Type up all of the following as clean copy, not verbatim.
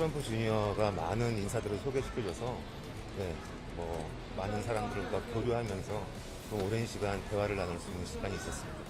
트럼프 주니어가 많은 인사들을 소개시켜줘서 많은 사람들과 교류하면서 좀 오랜 시간 대화를 나눌 수 있는 시간이 있었습니다.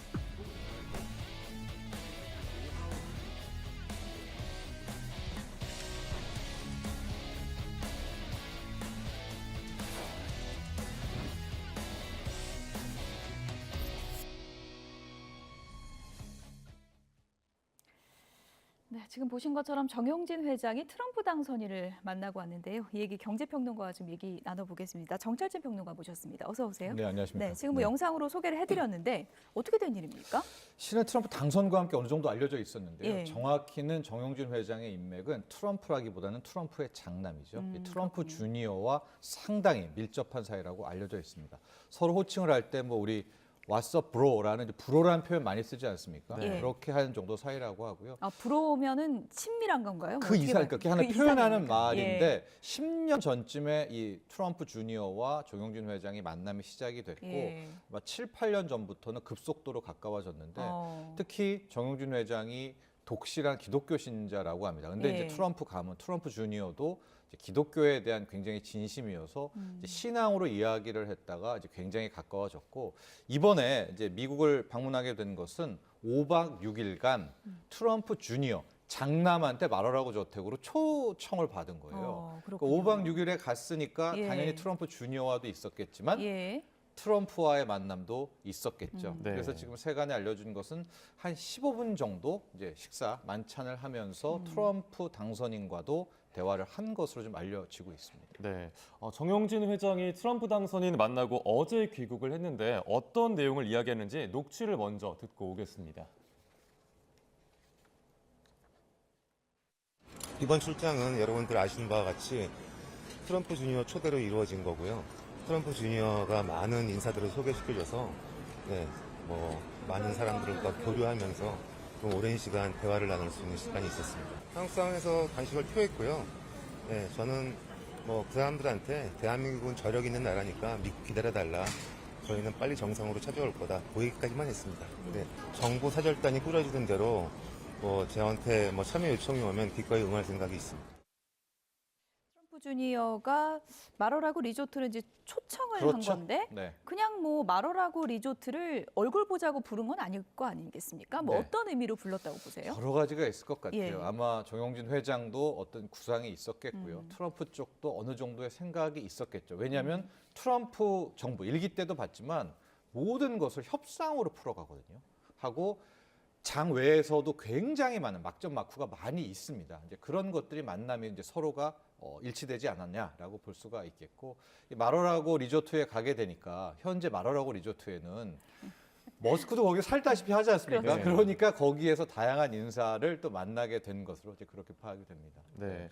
네, 지금 보신 것처럼 정용진 회장이 트럼프 당선인을 만나고 왔는데요. 이 얘기 경제평론가와 좀 얘기 나눠보겠습니다. 정철진 평론가 모셨습니다. 어서 오세요. 네, 안녕하십니까. 네, 지금 영상으로 소개를 해드렸는데 어떻게 된 일입니까? 실은 트럼프 당선과 함께 어느 정도 알려져 있었는데요. 예. 정확히는 정용진 회장의 인맥은 트럼프라기보다는 트럼프의 장남이죠. 이 트럼프 그렇군요. 주니어와 상당히 밀접한 사이라고 알려져 있습니다. 서로 호칭을 할 때 우리 What's up, bro라는 브로라는 표현 많이 쓰지 않습니까? 네. 그렇게 하는 정도 사이라고 하고요. 아, 브로면은 친밀한 건가요? 그 이상, 그렇게 하나 그 표현하는 이상입니까? 말인데 예. 10년 전쯤에 이 트럼프 주니어와 정용진 회장이 만남이 시작이 됐고 예. 7, 8년 전부터는 급속도로 가까워졌는데 특히 정용진 회장이 독실한 기독교 신자라고 합니다. 근데 예. 이제 트럼프 가문, 트럼프 주니어도 이제 기독교에 대한 굉장히 진심이어서 이제 신앙으로 이야기를 했다가 이제 굉장히 가까워졌고 이번에 이제 미국을 방문하게 된 것은 5박 6일간 트럼프 주니어 장남한테 말하라고 저택으로 초청을 받은 거예요. 그러니까 그렇군요. 5박 6일에 갔으니까 예. 당연히 트럼프 주니어와도 있었겠지만 예. 트럼프와의 만남도 있었겠죠. 네. 그래서 지금 세간에 알려준 것은 한 15분 정도 이제 식사 만찬을 하면서 트럼프 당선인과도 대화를 한 것으로 좀 알려지고 있습니다. 네, 정용진 회장이 트럼프 당선인 만나고 어제 귀국을 했는데 어떤 내용을 이야기했는지 녹취를 먼저 듣고 오겠습니다. 이번 출장은 여러분들 아시는 바와 같이 트럼프 주니어 초대로 이루어진 거고요. 트럼프 주니어가 많은 인사들을 소개시켜줘서 많은 사람들과 교류하면서 좀 오랜 시간 대화를 나눌 수 있는 시간이 있었습니다. 한국 상황에서 관심을 표했고요. 저는 그 사람들한테 대한민국은 저력 있는 나라니까 믿고 기다려달라. 저희는 빨리 정상으로 찾아올 거다. 그 얘기까지만 했습니다. 정부 사절단이 꾸려지던 대로 저한테 참여 요청이 오면 기꺼이 응할 생각이 있습니다. 트럼프 주니어가 마러라고 리조트를 이제 초청을 한 그렇죠. 건데 네. 그냥 마러라고 리조트를 얼굴 보자고 부른 건 아닐 거 아니겠습니까? 네. 어떤 의미로 불렀다고 보세요? 여러 가지가 있을 것 같아요. 예. 아마 정용진 회장도 어떤 구상이 있었겠고요. 트럼프 쪽도 어느 정도의 생각이 있었겠죠. 왜냐하면 트럼프 정부 일기 때도 봤지만 모든 것을 협상으로 풀어가거든요. 하고 장 외에서도 굉장히 많은 막전 막후가 많이 있습니다. 이제 그런 것들이 만나면 이제 서로가 일치되지 않았냐라고 볼 수가 있겠고 이 마러라고 리조트에 가게 되니까 현재 마러라고 리조트에는 머스크도 거기 살다시피 하지 않습니까? 그렇죠. 그러니까 거기에서 다양한 인사를 또 만나게 된 것으로 이제 그렇게 파악이 됩니다. 네,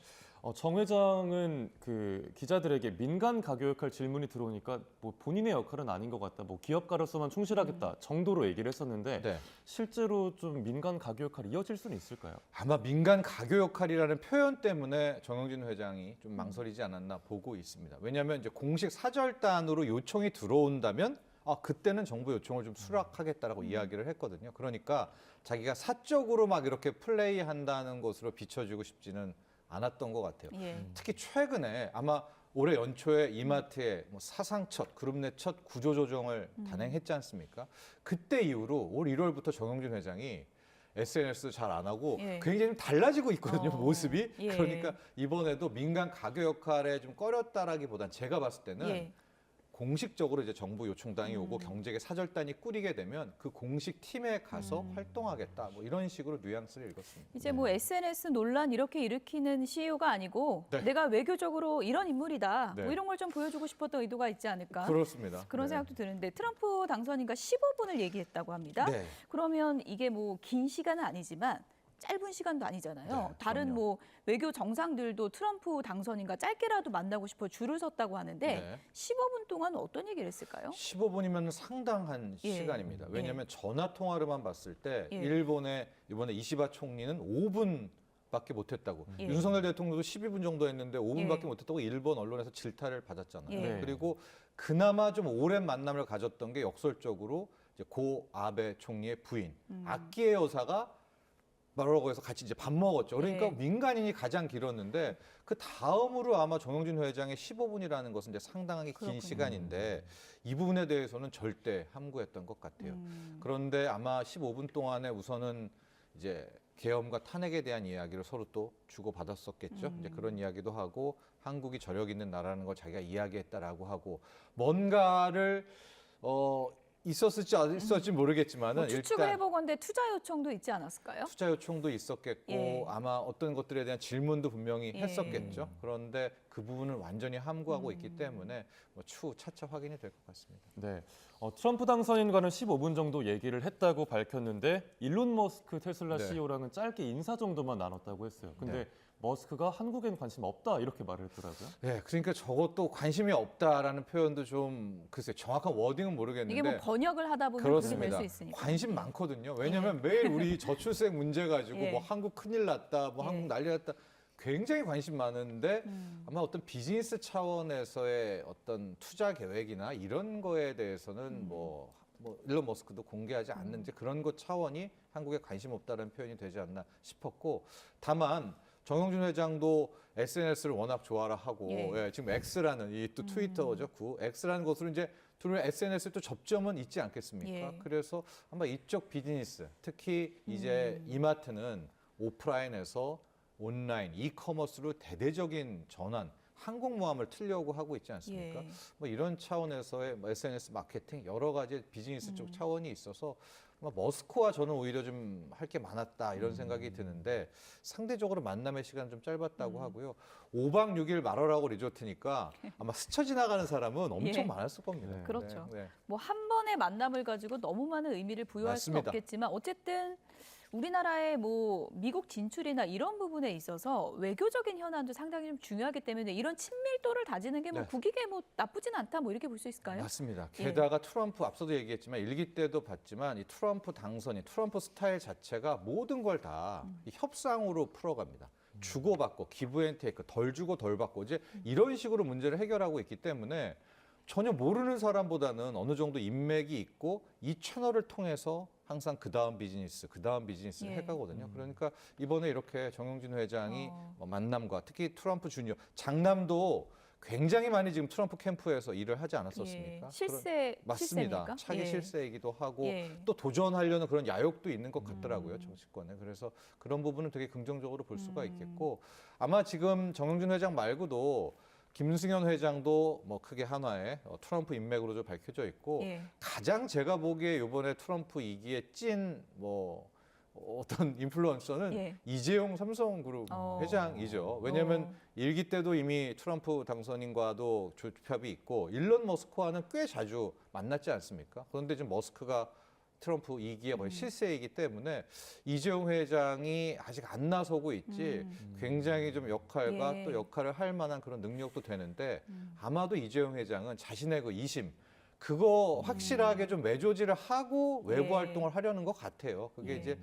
정 회장은 그 기자들에게 민간 가교 역할 질문이 들어오니까 본인의 역할은 아닌 것 같다, 기업가로서만 충실하겠다 정도로 얘기를 했었는데 네. 실제로 좀 민간 가교 역할이 이어질 수는 있을까요? 아마 민간 가교 역할이라는 표현 때문에 정용진 회장이 좀 망설이지 않았나 보고 있습니다. 왜냐하면 이제 공식 사절단으로 요청이 들어온다면 그때는 정부 요청을 좀 수락하겠다라고 이야기를 했거든요. 그러니까 자기가 사적으로 막 이렇게 플레이한다는 것으로 비춰지고 싶지는 않았던 것 같아요. 예. 특히 최근에 아마 올해 연초에 이마트에 사상 첫 그룹 내 첫 구조조정을 단행했지 않습니까? 그때 이후로 올 1월부터 정용진 회장이 SNS 잘 안 하고 예. 굉장히 좀 달라지고 있거든요, 모습이. 예. 그러니까 이번에도 민간 가교 역할에 좀 꺼렸다라기보단 제가 봤을 때는 예. 공식적으로 이제 정부 요청단이 오고 경제계 사절단이 꾸리게 되면 그 공식 팀에 가서 활동하겠다 이런 식으로 뉘앙스를 읽었습니다. 이제 SNS 논란 이렇게 일으키는 CEO가 아니고 네. 내가 외교적으로 이런 인물이다. 네. 이런 걸 좀 보여주고 싶었던 의도가 있지 않을까? 그렇습니다. 그런 네. 생각도 드는데 트럼프 당선인과 15분을 얘기했다고 합니다. 네. 그러면 이게 긴 시간은 아니지만 짧은 시간도 아니잖아요. 네, 다른 그럼요. 외교 정상들도 트럼프 당선인과 짧게라도 만나고 싶어 줄을 섰다고 하는데 네. 15분 동안 어떤 얘기를 했을까요? 15분이면 상당한 예. 시간입니다. 왜냐하면 전화 통화로만 봤을 때 예. 일본의 이번에 이시바 총리는 5분밖에 못했다고. 예. 윤석열 대통령도 12분 정도 했는데 5분밖에 예. 못했다고 일본 언론에서 질타를 받았잖아요. 예. 그리고 그나마 좀 오랜 만남을 가졌던 게 역설적으로 이제 고 아베 총리의 부인 아키에 여사가 말하고 해서 같이 이제 밥 먹었죠. 그러니까 네. 민간인이 가장 길었는데 그 다음으로 아마 정영진 회장의 15분이라는 것은 이제 상당하게 긴 그렇군요. 시간인데 이 부분에 대해서는 절대 함구했던 것 같아요. 음. 그런데 아마 15분 동안에 우선은 이제 계엄과 탄핵에 대한 이야기를 서로 또 주고받았었겠죠. 이제 그런 이야기도 하고 한국이 저력 있는 나라라는 걸 자기가 이야기했다라고 하고 뭔가를 있었을지 안 있었을지 모르겠지만은 뭐 추측을 일단 해보건데 투자 요청도 있지 않았을까요? 투자 요청도 있었겠고 예. 아마 어떤 것들에 대한 질문도 분명히 예. 했었겠죠. 그런데 그 부분을 완전히 함구하고 있기 때문에 뭐 추후 차차 확인이 될 것 같습니다. 네. 트럼프 당선인과는 15분 정도 얘기를 했다고 밝혔는데 일론 머스크 테슬라 네. CEO랑은 짧게 인사 정도만 나눴다고 했어요. 근데 네. 머스크가 한국엔 관심 없다 이렇게 말을 했더라고요. 네, 그러니까 저것도 관심이 없다라는 표현도 좀 글쎄 정확한 워딩은 모르겠는데 이게 뭐 번역을 하다 보면 그렇게 될 그렇습니다. 수 있으니까. 관심 많거든요. 왜냐하면 매일 우리 저출생 문제 가지고 예. 뭐 한국 큰일 났다, 뭐 예. 한국 난리 났다. 굉장히 관심 많은데 음. 아마 어떤 비즈니스 차원에서의 어떤 투자 계획이나 이런 거에 대해서는 뭐 일론 머스크도 공개하지 않는지 그런 것 차원이 한국에 관심 없다는 표현이 되지 않나 싶었고 다만 정영진 회장도 SNS를 워낙 좋아라 하고 예. 예, 지금 X라는 이 또 트위터죠. X라는 것으로 이제 둘의 SNS에 또 접점은 있지 않겠습니까? 예. 그래서 아마 이쪽 비즈니스, 특히 이제 이마트는 오프라인에서 온라인, 이커머스로 대대적인 전환, 항공모함을 틀려고 하고 있지 않습니까? 예. 뭐 이런 차원에서의 뭐 SNS 마케팅 여러 가지 비즈니스 쪽 차원이 있어서 아마 머스크와 저는 오히려 좀 할 게 많았다 이런 생각이 드는데 상대적으로 만남의 시간은 좀 짧았다고 하고요. 5박 6일 말하라고 리조트니까 아마 스쳐 지나가는 사람은 엄청 예. 많았을 겁니다. 네. 그렇죠. 네. 뭐 한 번의 만남을 가지고 너무 많은 의미를 부여할 수는 맞습니다. 없겠지만 어쨌든 우리나라의 뭐 미국 진출이나 이런 부분에 있어서 외교적인 현안도 상당히 좀 중요하기 때문에 이런 친밀도를 다지는 게 뭐 네. 국익에 뭐 나쁘진 않다 뭐 이렇게 볼 수 있을까요? 맞습니다. 예. 게다가 트럼프 앞서도 얘기했지만 일기 때도 봤지만 이 트럼프 당선이 트럼프 스타일 자체가 모든 걸 다 협상으로 풀어갑니다. 주고받고 기브앤테이크 덜 주고 덜 받고 이제 이런 식으로 문제를 해결하고 있기 때문에 전혀 모르는 사람보다는 어느 정도 인맥이 있고 이 채널을 통해서 항상 그 다음 비즈니스를 예. 해가거든요. 그러니까 이번에 이렇게 정영진 회장이 어. 뭐 만남과 특히 트럼프 주니어 장남도 굉장히 많이 지금 트럼프 캠프에서 일을 하지 않았었습니까? 예. 실세 맞습니다. 실세입니까? 차기 예. 실세이기도 하고 예. 또 도전하려는 그런 야욕도 있는 것 같더라고요. 정치권에. 그래서 그런 부분은 되게 긍정적으로 볼 수가 있겠고 아마 지금 정영진 회장 말고도 김승현 회장도 뭐 크게 하나의 트럼프 인맥으로 좀 밝혀져 있고 예. 가장 제가 보기에 이번에 트럼프 2기의 찐 뭐 어떤 인플루언서는 예. 이재용 삼성그룹 회장이죠. 왜냐하면 일기 때도 이미 트럼프 당선인과도 조합이 있고 일론 머스크와는 꽤 자주 만났지 않습니까? 그런데 지금 머스크가 트럼프 2기의 거의 실세이기 때문에 이재용 회장이 아직 안 나서고 있지 굉장히 좀 역할과 예. 또 역할을 할 만한 그런 능력도 되는데 아마도 이재용 회장은 자신의 그 이심 그거 확실하게 좀 매조지를 하고 외부 예. 활동을 하려는 것 같아요. 그게 예. 이제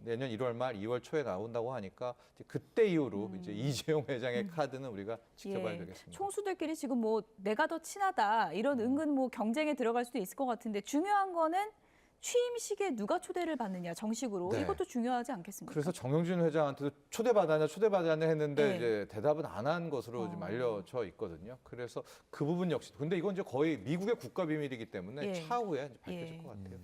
내년 1월 말 2월 초에 나온다고 하니까 이제 그때 이후로 이제 이재용 회장의 카드는 우리가 지켜봐야 예. 되겠습니다. 총수들끼리 지금 뭐 내가 더 친하다 이런 은근 뭐 경쟁에 들어갈 수도 있을 것 같은데 중요한 거는 취임식에 누가 초대를 받느냐 정식으로 네. 이것도 중요하지 않겠습니까? 그래서 정영진 회장한테도 초대받았냐 했는데 네. 이제 대답은 안 한 것으로 좀 알려져 있거든요. 그래서 그 부분 역시 근데 이건 이제 거의 미국의 국가 비밀이기 때문에 예. 차후에 이제 밝혀질 예. 것 같아요.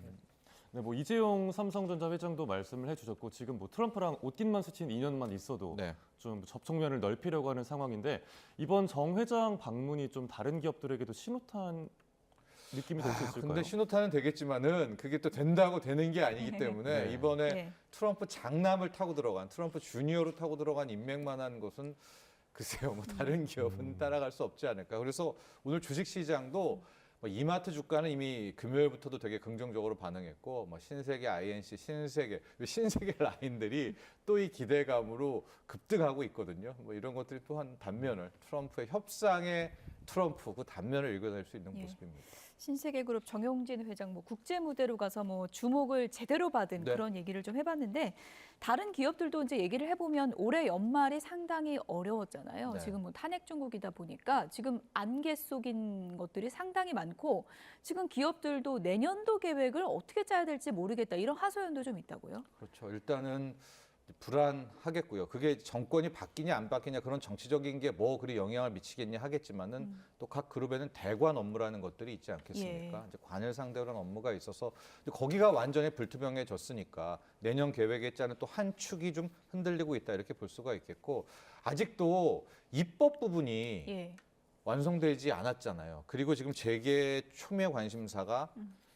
네, 뭐 이재용 삼성전자 회장도 말씀을 해주셨고 지금 뭐 트럼프랑 옷깃만 스친 인연만 있어도 네. 좀 접촉면을 넓히려고 하는 상황인데 이번 정 회장 방문이 좀 다른 기업들에게도 신호탄 느낌이 될 수 있을까요? 근데 신호탄은 되겠지만은 그게 또 된다고 되는 게 아니기 때문에 네. 이번에 네. 트럼프 장남을 타고 들어간 트럼프 주니어로 타고 들어간 인맥만한 것은 글쎄요 뭐 다른 기업은 따라갈 수 없지 않을까. 그래서 오늘 주식시장도 뭐 이마트 주가는 이미 금요일부터도 되게 긍정적으로 반응했고 뭐 신세계 INC 신세계 라인들이 또 이 기대감으로 급등하고 있거든요. 뭐 이런 것들이 또한 단면을 트럼프의 협상의 트럼프 그 단면을 읽어낼 수 있는 예. 모습입니다. 신세계그룹 정용진 회장 뭐 국제 무대로 가서 뭐 주목을 제대로 받은 네. 그런 얘기를 좀 해봤는데 다른 기업들도 이제 얘기를 해보면 올해 연말이 상당히 어려웠잖아요. 네. 지금 뭐 탄핵 중국이다 보니까 지금 안개 속인 것들이 상당히 많고 지금 기업들도 내년도 계획을 어떻게 짜야 될지 모르겠다 이런 하소연도 좀 있다고요. 그렇죠. 일단은 불안하겠고요. 그게 정권이 바뀌냐 안 바뀌냐 그런 정치적인 게 뭐 그리 영향을 미치겠냐 하겠지만은 또 각 그룹에는 대관 업무라는 것들이 있지 않겠습니까? 예. 이제 관을 상대로 한 업무가 있어서 거기가 완전히 불투명해졌으니까 내년 계획에 짜는 또 한 축이 좀 흔들리고 있다 이렇게 볼 수가 있겠고 아직도 입법 부분이 예. 완성되지 않았잖아요. 그리고 지금 재계 초미의 관심사가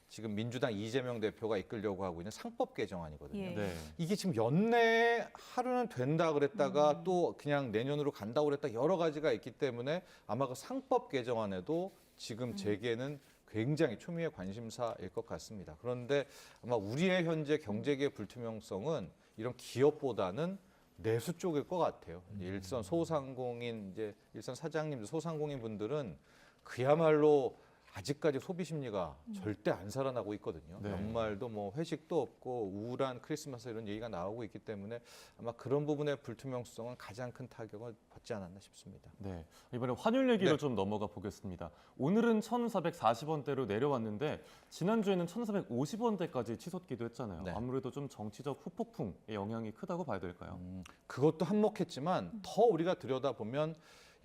지금 민주당 이재명 대표가 이끌려고 하고 있는 상법 개정안이거든요. 예. 네. 이게 지금 연내 하루는 된다 그랬다가 또 그냥 내년으로 간다고 그랬다 여러 가지가 있기 때문에 아마 그 상법 개정안에도 지금 재계는 굉장히 초미의 관심사일 것 같습니다. 그런데 아마 우리의 현재 경제계 불투명성은 이런 기업보다는 내수 쪽일 것 같아요. 일선 소상공인 이제 일선 사장님들 소상공인 분들은 그야말로 아직까지 소비 심리가 절대 안 살아나고 있거든요. 네. 연말도 뭐 회식도 없고 우울한 크리스마스 이런 얘기가 나오고 있기 때문에 아마 그런 부분의 불투명성은 가장 큰 타격을 받지 않았나 싶습니다. 네. 이번에 환율 얘기로 네. 좀 넘어가 보겠습니다. 오늘은 1,440원대로 내려왔는데 지난주에는 1,450원대까지 치솟기도 했잖아요. 네. 아무래도 좀 정치적 후폭풍의 영향이 크다고 봐야 될까요? 그것도 한몫했지만 더 우리가 들여다보면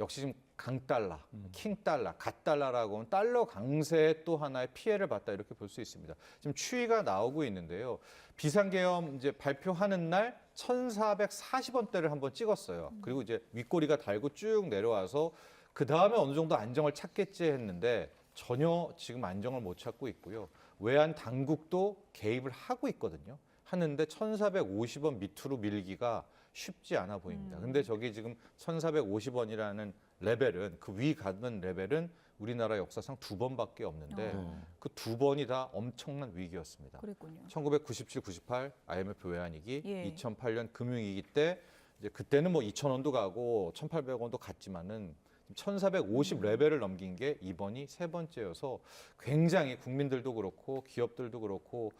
역시 지금 강달러, 킹달러, 갓달러라고 하면 달러 강세의 또 하나의 피해를 봤다 이렇게 볼 수 있습니다. 지금 추이가 나오고 있는데요. 비상계엄 이제 발표하는 날 1,440원대를 한번 찍었어요. 그리고 이제 윗꼬리가 달고 쭉 내려와서 그 다음에 어느 정도 안정을 찾겠지 했는데 전혀 지금 안정을 못 찾고 있고요. 외환 당국도 개입을 하고 있거든요. 하는데 1,450원 밑으로 밀기가 쉽지 않아 보입니다. 근데 저기 지금 1,450원이라는 레벨은 그 위 가는 레벨은 우리나라 역사상 2번밖에 없는데 네. 그 2번이 다 엄청난 위기였습니다. 그랬군요. 1997, 98 IMF 외환위기, 예. 2008년 금융위기 때 이제 그때는 뭐 2,000원도 가고 1,800원도 갔지만은 1,450 레벨을 넘긴 게 이번이 세 번째여서 굉장히 국민들도 그렇고 기업들도 그렇고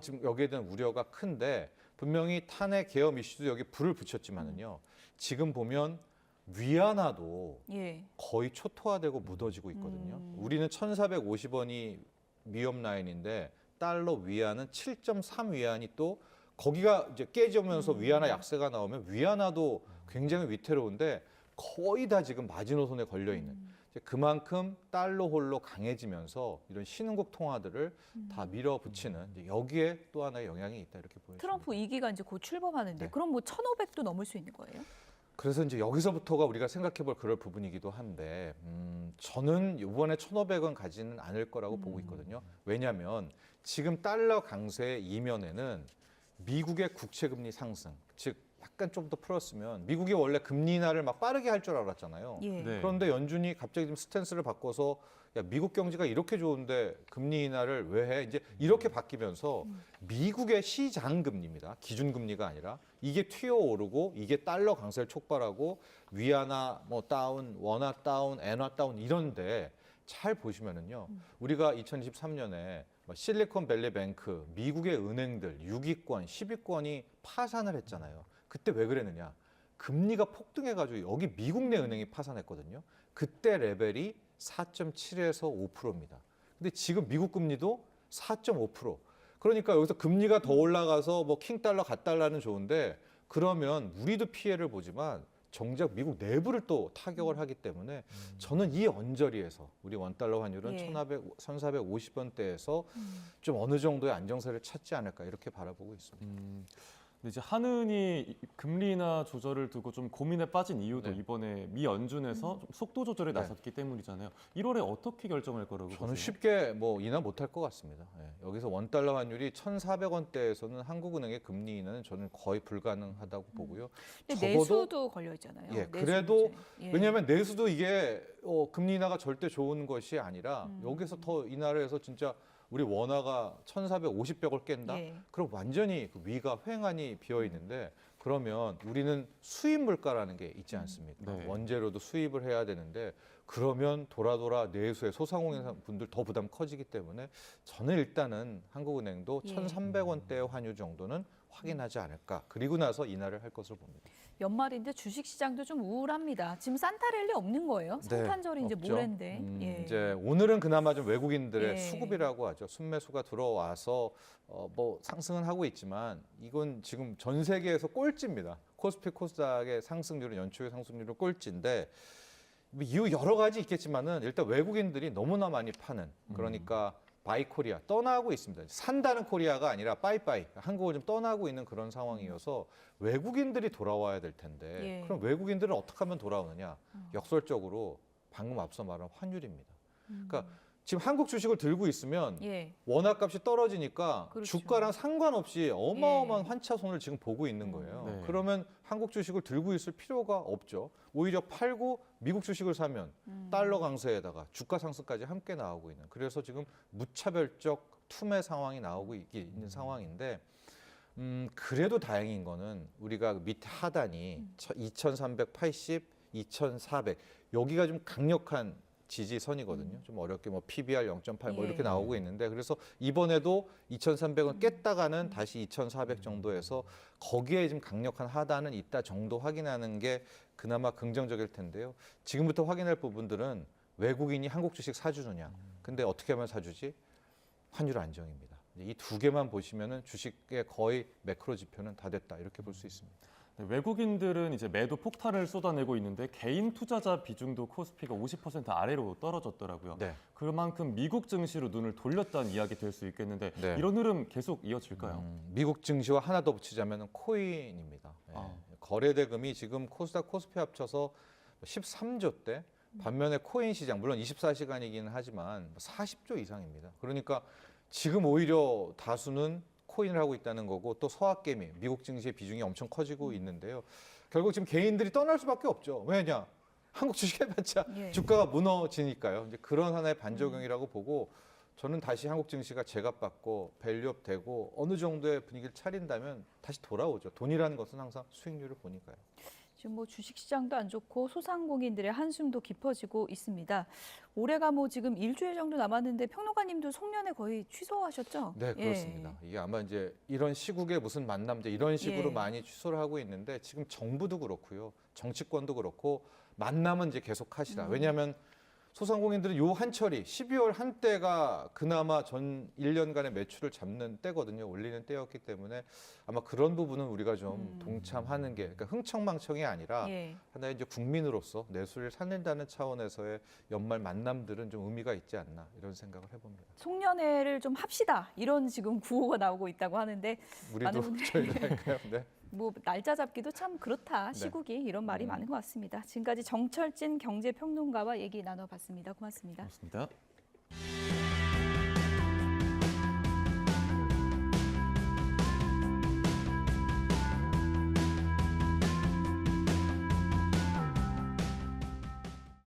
지금 여기에 대한 우려가 큰데 분명히 탄핵 계엄 이슈도 여기 불을 붙였지만은요. 지금 보면 위안화도 예. 거의 초토화되고 묻어지고 있거든요. 우리는 1,450원이 위험 라인인데 달러 위안은 7.3 위안이 또 거기가 이제 깨지면서 위안화 약세가 나오면 위안화도 굉장히 위태로운데 거의 다 지금 마지노선에 걸려 있는. 이제 그만큼 달러 홀로 강해지면서 이런 신흥국 통화들을 다 밀어붙이는 이제 여기에 또 하나의 영향이 있다 이렇게 보여집니다. 트럼프 2기가 이제 곧 출범하는데 네. 그럼 뭐 1,500도 넘을 수 있는 거예요? 그래서 이제 여기서부터가 우리가 생각해볼 그럴 부분이기도 한데 저는 이번에 1,500원 가지는 않을 거라고 보고 있거든요. 왜냐하면 지금 달러 강세 이면에는 미국의 국채금리 상승, 즉 약간 좀 더 풀었으면 미국이 원래 금리 인하를 막 빠르게 할 줄 알았잖아요. 예. 네. 그런데 연준이 갑자기 좀 스탠스를 바꿔서 야, 미국 경제가 이렇게 좋은데 금리 인하를 왜 해? 이제 이렇게 바뀌면서 미국의 시장 금리입니다. 기준 금리가 아니라 이게 튀어오르고 이게 달러 강세를 촉발하고 위안화 뭐 다운, 원화 다운, 엔화 다운 이런데 잘 보시면은요. 우리가 2023년에 실리콘밸리 뱅크, 미국의 은행들 6위권, 10위권이 파산을 했잖아요. 그때 왜 그랬느냐? 금리가 폭등해가지고 여기 미국 내 은행이 파산했거든요. 그때 레벨이 4.7에서 5%입니다. 근데 지금 미국 금리도 4.5%. 그러니까 여기서 금리가 더 올라가서 뭐 킹달러, 갓달러는 좋은데 그러면 우리도 피해를 보지만 정작 미국 내부를 또 타격을 하기 때문에 저는 이 언저리에서 우리 원달러 환율은 예. 1,450원대에서 좀 어느 정도의 안정세를 찾지 않을까 이렇게 바라보고 있습니다. 근데 이제 한은이 금리 인하 조절을 두고 좀 고민에 빠진 이유도 네. 이번에 미 연준에서 좀 속도 조절에 네. 나섰기 때문이잖아요. 1월에 어떻게 결정할 거라고 저는 보세요? 쉽게 뭐 인하 못할 것 같습니다. 예. 여기서 원달러 환율이 1,400원대에서는 한국은행의 금리 인하는 저는 거의 불가능하다고 보고요. 근데 내수도 걸려 있잖아요. 예, 내수 그래도 문제. 예. 왜냐하면 내수도 이게 금리 인하가 절대 좋은 것이 아니라 여기서 더 인하를 해서 진짜 우리 원화가 1,450벽을 깬다? 예. 그럼 완전히 그 위가 횡하니 비어 있는데 그러면 우리는 수입 물가라는 게 있지 않습니까? 네. 원재료도 수입을 해야 되는데 그러면 돌아 내수의 소상공인 분들 더 부담 커지기 때문에 저는 일단은 한국은행도 예. 1,300원대 환율 정도는 확인하지 않을까. 그리고 나서 인하를 할 것으로 봅니다. 연말인데 주식 시장도 좀 우울합니다. 지금 산타랠리 없는 거예요? 성탄절이 이제 없죠. 모레인데. 예. 이제 오늘은 그나마 좀 외국인들의 예. 수급이라고 하죠. 순매수가 들어와서 뭐 상승은 하고 있지만 이건 지금 전 세계에서 꼴찌입니다. 코스피 코스닥의 상승률은 연초의 상승률은 꼴찌인데 뭐 이유 여러 가지 있겠지만은 일단 외국인들이 너무나 많이 파는 그러니까 바이 코리아 떠나고 있습니다. 산다는 코리아가 아니라 빠이빠이 한국을 좀 떠나고 있는 그런 상황이어서 외국인들이 돌아와야 될 텐데 예. 그럼 외국인들은 어떻게 하면 돌아오느냐? 역설적으로 방금 앞서 말한 환율입니다. 그러니까 지금 한국 주식을 들고 있으면 예. 원화값이 떨어지니까 그렇죠. 주가랑 상관없이 어마어마한 예. 환차손을 지금 보고 있는 거예요. 네. 그러면 한국 주식을 들고 있을 필요가 없죠. 오히려 팔고 미국 주식을 사면 달러 강세에다가 주가 상승까지 함께 나오고 있는. 그래서 지금 무차별적 투매 상황이 나오고 있는 상황인데 그래도 다행인 거는 우리가 밑에 하단이 2380, 2400 여기가 좀 강력한 지지선이거든요. 좀 어렵게 뭐 PBR 0.8 뭐 예. 이렇게 나오고 있는데 그래서 이번에도 2,300은 깼다가는 다시 2,400 정도에서 거기에 좀 강력한 하단은 있다 정도 확인하는 게 그나마 긍정적일 텐데요. 지금부터 확인할 부분들은 외국인이 한국 주식 사주느냐. 근데 어떻게 하면 사주지? 환율 안정입니다. 이 두 개만 보시면은 주식의 거의 매크로 지표는 다 됐다 이렇게 볼 수 있습니다. 네, 외국인들은 이제 매도 폭탄을 쏟아내고 있는데 개인 투자자 비중도 코스피가 50% 아래로 떨어졌더라고요. 네. 그만큼 미국 증시로 눈을 돌렸다는 이야기 될 수 있겠는데 네. 이런 흐름 계속 이어질까요? 미국 증시와 하나 더 붙이자면 코인입니다. 예. 아. 거래 대금이 지금 코스닥 코스피 합쳐서 13조 대 반면에 코인 시장 물론 24시간이기는 하지만 40조 이상입니다. 그러니까 지금 오히려 다수는 코인을 하고 있다는 거고 또 서학개미 미국 증시의 비중이 엄청 커지고 있는데요. 결국 지금 개인들이 떠날 수밖에 없죠. 왜냐? 한국 주식 해봤자 예. 주가가 무너지니까요. 이제 그런 하나의 반작용이라고 보고 저는 다시 한국 증시가 제값받고 밸류업 되고 어느 정도의 분위기를 차린다면 다시 돌아오죠. 돈이라는 것은 항상 수익률을 보니까요. 지금 뭐 주식 시장도 안 좋고 소상공인들의 한숨도 깊어지고 있습니다. 올해가 뭐 지금 일주일 정도 남았는데 평론가님도 송년회 거의 취소하셨죠? 네, 그렇습니다. 이게 아마 이제 이런 시국에 무슨 만남 이제 이런 식으로 예. 많이 취소를 하고 있는데 지금 정부도 그렇고요. 정치권도 그렇고 만남은 이제 계속 하시라. 왜냐하면 소상공인들은 요 한철이 12월 한때가 그나마 전 1년간의 매출을 잡는 때거든요. 올리는 때였기 때문에 아마 그런 부분은 우리가 좀 동참하는 게 그러니까 흥청망청이 아니라 예. 하나의 이제 국민으로서 내수를 살린다는 차원에서의 연말 만남들은 좀 의미가 있지 않나 이런 생각을 해봅니다. 송년회를 좀 합시다. 이런 지금 구호가 나오고 있다고 하는데 많은 우리도 분들이- 저희도 할까요? 네. 뭐 날짜 잡기도 참 그렇다. 네. 시국이 이런 말이 많은 것 같습니다. 지금까지 정철진 경제평론가와 얘기 나눠봤습니다. 고맙습니다. 그렇습니다.